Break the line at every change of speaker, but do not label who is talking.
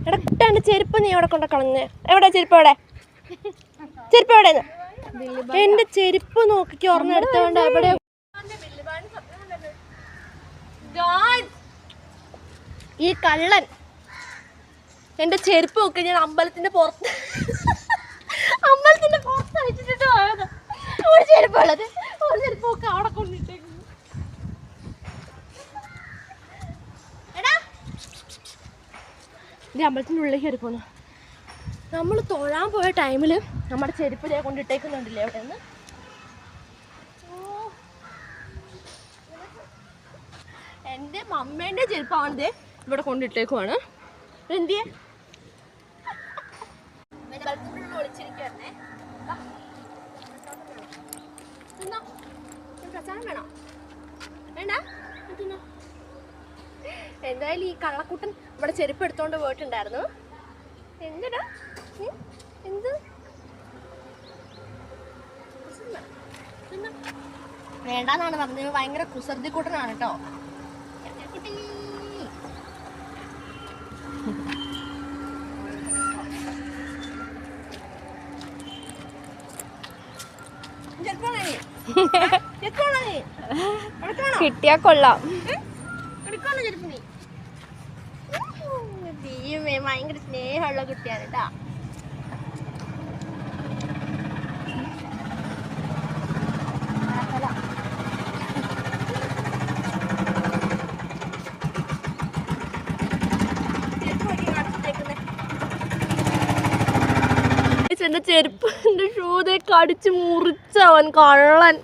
എടാ കുട്ടാൻ്റെ ചെരുപ്പ് നീ എവിടെ കൊണ്ട കളഞ്ഞ്? എവിടെ ചെരുപ്പ്? എവിടെ ചെരുപ്പ്? എവിടെയെന്ന് എൻ്റെ ചെരുപ്പ് നോക്കിക്ക് ഓർമ്മ എവിടെ? ഈ കള്ളൻ എൻ്റെ ചെരുപ്പ് നോക്കി ഞാൻ അമ്പലത്തിൻ്റെ പുറത്ത് അയച്ചിട്ട് പോയത്. ഒരു ചെരുപ്പുള്ളത്, ഒരു ചെരുപ്പ് ഒക്കെ അവിടെ കൊണ്ടിട്ടേക്കുന്നു. എടാ ഇത് അമ്പലത്തിൻ്റെ ഉള്ളിലേക്ക് കയറി പോന്നു. നമ്മൾ തൊഴാൻ പോയ ടൈമിൽ നമ്മുടെ ചെരുപ്പ് ഞാൻ കൊണ്ടിട്ടേക്കുന്നുണ്ടല്ലേ അവിടെ നിന്ന്. എൻ്റെ മമ്മേൻ്റെ ചെരുപ്പാണിത് ഇവിടെ കൊണ്ടിട്ടേക്കുവാണ്. എന്തിയെ ഒളിച്ചിരിക്കുവായിരുന്നേ. പ്രസാദം വേണോ? വേണ്ട. എന്തായാലും ഈ കള്ളക്കുട്ടൻ ഇവിടെ ചെരുപ്പ് എടുത്തോണ്ട് പോയിട്ടുണ്ടായിരുന്നു. എന്തിടാ എന്ത് വേണ്ടാന്നാണ് പറഞ്ഞത്. ഭയങ്കര കുസൃതി കൂട്ടനാണ് കേട്ടോ. കിട്ടിയാ കൊള്ളാം. ഭയങ്കര സ്നേഹമുള്ള കുട്ടിയാണ് കേട്ടാ. എന്റെ ചെരുപ്പ്, എന്റെ ഷൂതെ കടിച്ച് മുറിച്ചവൻ കള്ളൻ.